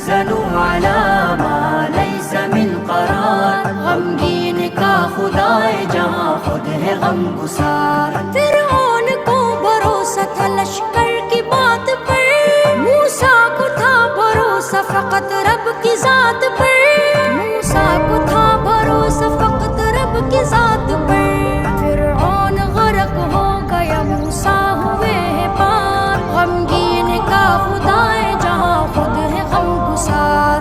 تحزنوا على ما ليس من قرار، غمگین کا خدائے جہاں خود ہے غم گسار۔ فرعون کو بھروسہ تھا لشکر کی بات پر، موسیٰ کو تھا بھروسہ فقط رب کی ذات پر، موسیٰ کو تھا بھروسہ فقط رب کی ذات پر۔ فرعون غرق ہو گیا، موسیٰ ہوئے ہیں پار، غمگین کا خدائے جہاں خود ہے غم گسار۔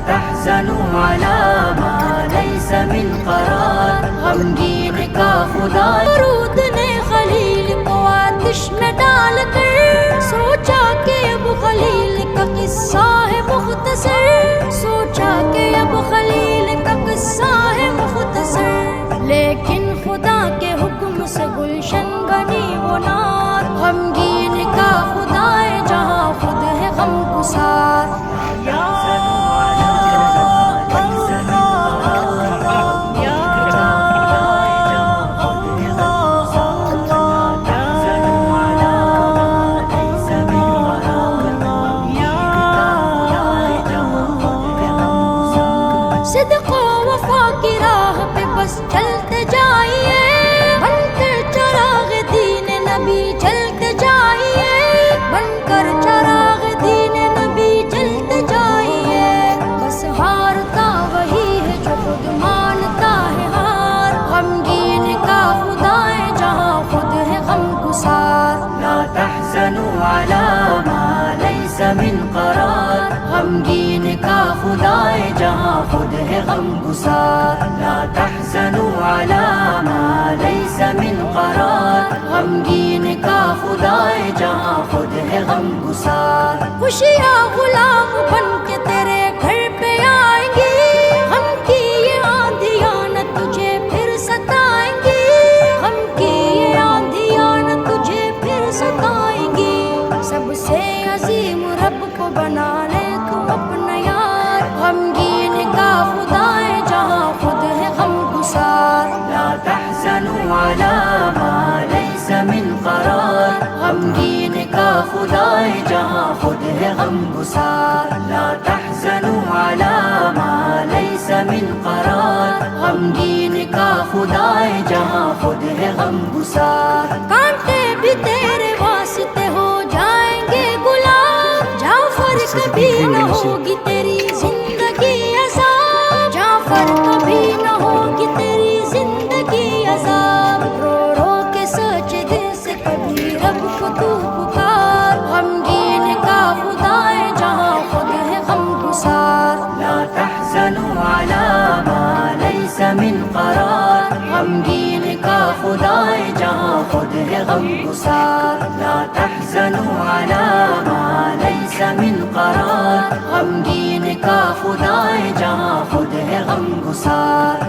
تحزنوا على ما ليس من قرار، غمگین کا خدا۔ درود نے خلیل کو آتش میں ڈال کر سوچا کہ اب خلیل کا قصہ ہے مختصر، سوچا کہ اب خلیل کا قصہ ہے مختصر، لیکن خدا کے حکم سے گلشن بنی وہ نار، غمگین کا خدائے جہاں خود ہے غم گسار۔ صدق و وفا کی راہ پہ بس چلتے جائیے، بن کر چراغ دین نبی جلتے جائیے، بن کر چراغ دین نبی جلتے جائیے۔ بس ہارتا وہی ہے جو خود مانتا ہے ہار، غمگین کا خدائے جہاں خود ہے غم گسار۔ لا تحزنوا على ما ليس من قرار، غمگین کا خدائے جہاں خود ہے غم گسار۔ لا تحزنوا على ما ليس من قرار، غمگین کا خدائے جہاں خود ہے غم گسار۔ خوشیاں غلام بن کے تیرے گھر پہ آئیں گی، غم کی یہ آندھیاں نہ تجھے پھر ستائیں گی، غم کی یہ آندھیاں نہ تجھے پھر ستائیں گی۔ سب سے عظیم رب کو بنا لے تو اپنا یار، غمگین کا خدائے جہاں خود ہے غم گسار۔ لا تحزنوا على ما ليس من قرار، غمگین کا خدائے جہاں خود ہے غم گسار۔ لا تحزنوا على ما ليس من قرار، غمگین کا خدائے جہاں خود ہے غم گسار۔ کانٹے بھی تیرے واسطے ہو جائیں گے گلاب، جعفر کبھی نہ ہوگی تیری زندگی عذاب، جعفر کبھی نہ ہوگی تیری زندگی عذاب۔ رو رو کے سوچ دل سے کبھی رب کو تو پکار، غمگین کا خدائے جہاں خود ہے غم گسار۔ لا تحزنوا على ما ليس من قرار، غمگین کا خدائے جہاں خود ہے غم گسار۔ لا تحزنوا على ما ليس من قرار، غمگین کا خدائے جہاں خود ہے غم گسار۔